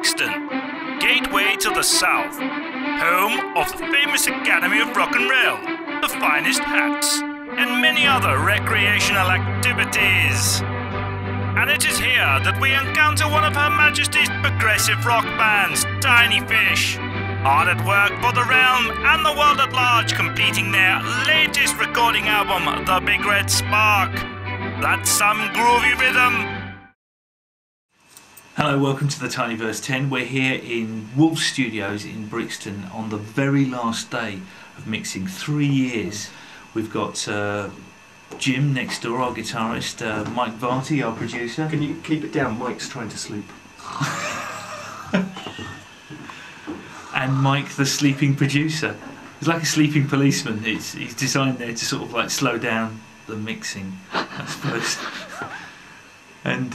Brixton, gateway to the south, home of the famous Academy of Rock and Roll, the finest hats, and many other recreational activities. And it is here that we encounter one of Her Majesty's progressive rock bands, Tinyfish, hard at work for the realm and the world at large, completing their latest recording album, The Big Red Spark. That's some groovy rhythm. Hello, welcome to the Tinyverse 10. We're here in Wolf Studios in Brixton on the very last day of mixing 3 years. We've got Jim next door, our guitarist, Mike Varty, our producer. Can you keep it down? Mike's trying to sleep. And Mike, the sleeping producer. He's like a sleeping policeman. He's designed there to sort of like slow down the mixing, I suppose. And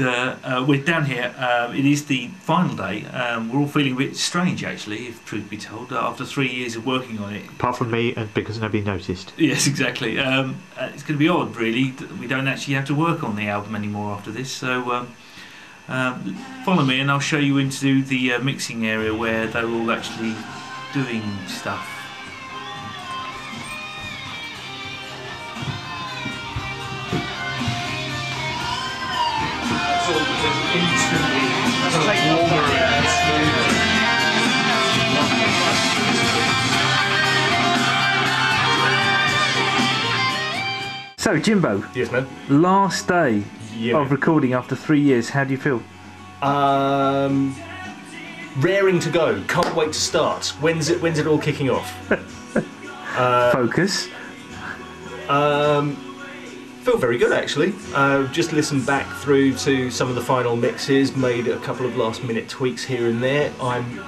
we're down here. It is the final day. We're all feeling a bit strange, actually, if truth be told, after 3 years of working on it. Apart from me, and because nobody noticed. Yes, exactly. It's going to be odd, really, that we don't actually have to work on the album anymore after this. So follow me, and I'll show you into the mixing area where they're all actually doing stuff. So Jimbo, Yes, man. last day Yeah. of recording after 3 years, how do you feel? Raring to go. Can't wait to start. When's it all kicking off? Focus. Feel very good, actually. Just listened back through to some of the final mixes, made a couple of last-minute tweaks here and there. I'm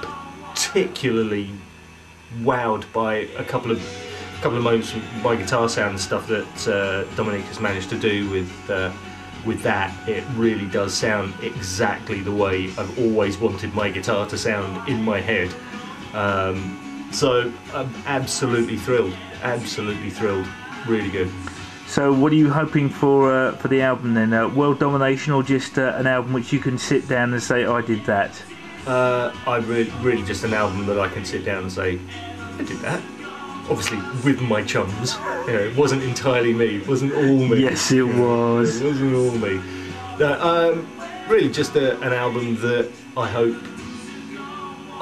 particularly wowed by a couple of moments with my guitar sound and stuff that Dominique has managed to do with that. It really does sound exactly the way I've always wanted my guitar to sound in my head. So I'm absolutely thrilled. Absolutely thrilled. Really good. So what are you hoping for the album then? World domination, or just an album which you can sit down and say, I did that? Really just an album that I can sit down and say, I did that. Obviously with my chums. You know, it wasn't entirely me. It wasn't all me. Yes, it was. It wasn't all me. No, really just an album that I hope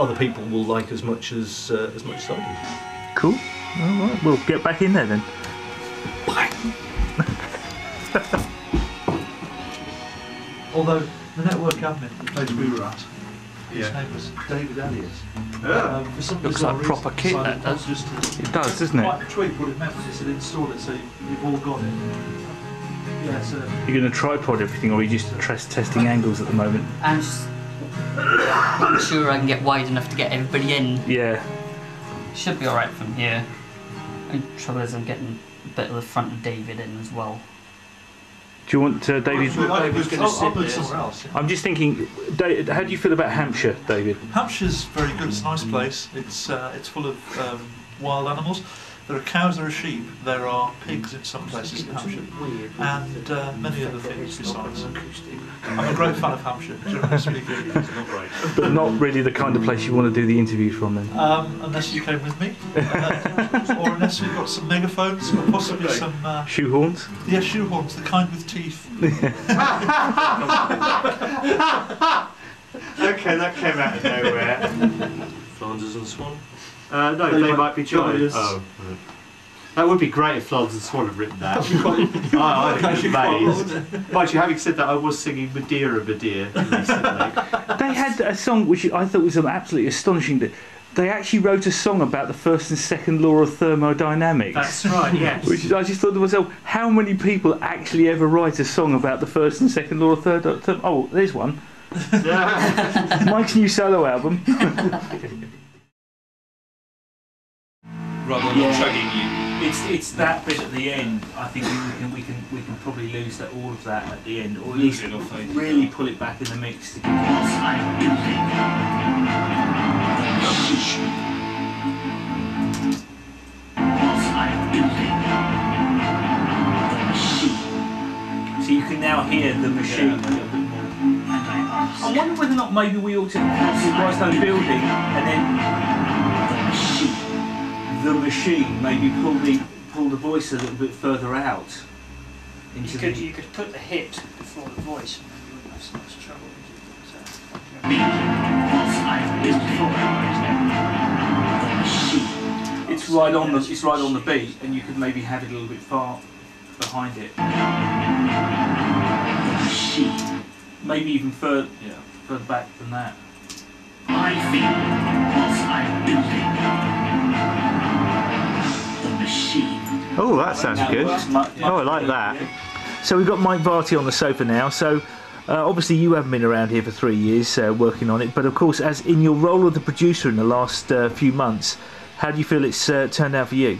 other people will like as much as I do. Cool. All right, we'll get back in there then. Bye. Although the network admin, the place we were at, his name was David Elliott. For some Looks bizarre like proper reason, kit, decided that not does. just to It does, doesn't it? quite tweak what it meant was just to install it so you've all got it. Yeah, so You're going to tripod everything, or are you just testing angles at the moment? I'm just making sure I can get wide enough to get everybody in. Yeah. Should be alright from here. The trouble is I'm getting a bit of the front of David in as well. Do you want David? I'll put somewhere else. Yeah. I'm just thinking, how do you feel about Hampshire, David? Hampshire's very good. It's a nice place. It's full of wild animals. There are cows, there are sheep, there are pigs in some places in Hampshire, and many other things besides. I'm a great fan of Hampshire, generally speaking. But not really the kind of place you want to do the interviews from then? Unless you came with me, or unless we've got some megaphones, or possibly some... Shoehorns? Yeah, shoehorns, the kind with teeth. Okay, that came out of nowhere. Flanders and Swan? No, they might be giants. Oh, right. That would be great if Flanders and Swan had written that. I'd be amazed. Mind you, having said that, I was singing Madeira recently. They had a song which I thought was absolutely astonishing. They actually wrote a song about the first and second law of thermodynamics. That's right, yes. Which I just thought to myself, how many people actually ever write a song about the first and second law of thermodynamics? Oh, there's one. Mike's new solo album. Rather than chugging you. It's that bit at the end. I think we can probably lose all of that at the end, or at least really pull it back in the mix to So you can now hear the machine a little bit more. I wonder whether or not maybe we ought to have the Whitestone building and then the machine maybe pull the voice a little bit further out. You could put the hit before the voice, and then you wouldn't have so much trouble. It's right on the beat, and you could maybe have it a little bit far behind it. Maybe even further back than that. I feel what I'm building. The machine. Oh, that sounds good. Oh, I like that. So we've got Mike Varty on the sofa now. So obviously you haven't been around here for 3 years working on it, but of course, as in your role of the producer in the last few months, how do you feel it's turned out for you?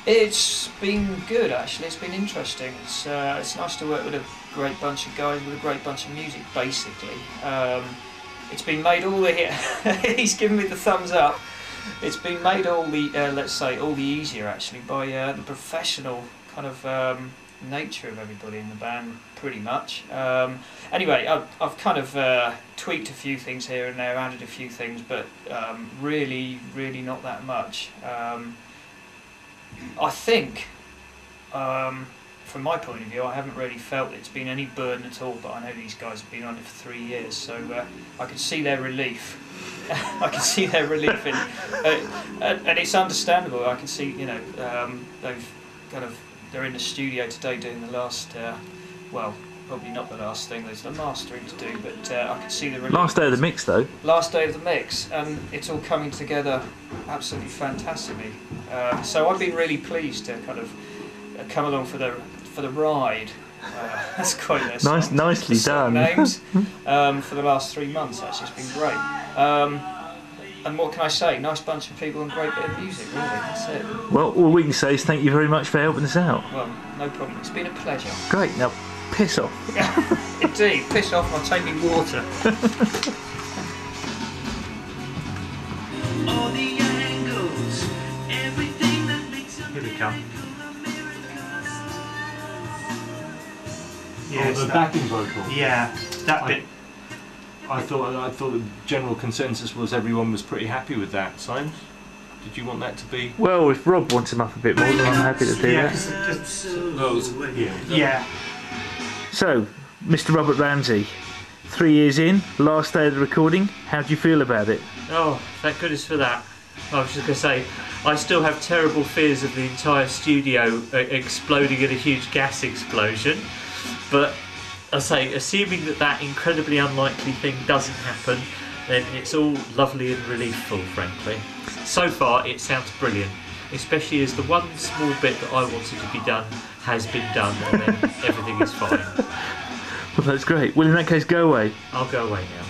It's been good, actually. It's been interesting. It's nice to work with a great bunch of guys with a great bunch of music, basically. It's been made all the he's giving me the thumbs up. It's been made all the let's say all the easier actually by the professional kind of nature of everybody in the band, pretty much. Anyway, I've kind of tweaked a few things here and there, added a few things, but really not that much. I think, from my point of view, I haven't really felt it's been any burden at all, but I know these guys have been on it for 3 years, so I can see their relief. I can see their relief, and it's understandable. I can see, they're in the studio today doing the last, probably not the last thing, there's the mastering to do, but I can see the relief. Last day of the mix, though. Last day of the mix, and it's all coming together absolutely fantastically. So I've been really pleased to kind of come along for the ride. That's quite nice. Nicely done. Names for the last 3 months. Actually, it's been great. And what can I say? Nice bunch of people and great bit of music. Really, that's it. Well, all we can say is thank you very much for helping us out. Well, no problem. It's been a pleasure. Great. Now, piss off. Indeed, piss off. And I'll take me water. Here we come. Yes, the backing vocal. Yeah, that bit. I thought the general consensus was everyone was pretty happy with that. Symes, did you want that to be? Well, if Rob wants him up a bit more, then I'm happy to do that. Yeah. So, Mr. Robert Ramsey, 3 years in, last day of the recording. How do you feel about it? Oh, thank goodness for that. I was just going to say, I still have terrible fears of the entire studio exploding in a huge gas explosion, but I say, assuming that incredibly unlikely thing doesn't happen, then it's all lovely and reliefful, frankly. So far, it sounds brilliant, especially as the one small bit that I wanted to be done has been done, and then everything is fine. Well, that's great. Well, in that case, go away. I'll go away now.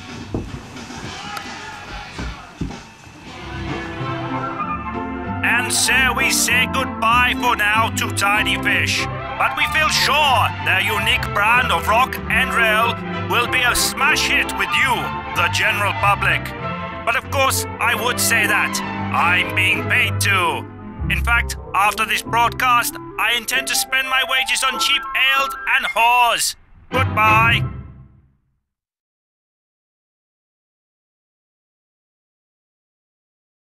And so we say goodbye for now to Tinyfish. But we feel sure their unique brand of rock and roll will be a smash hit with you, the general public. But of course, I would say that I'm being paid to. In fact, after this broadcast, I intend to spend my wages on cheap ale and whores. Goodbye.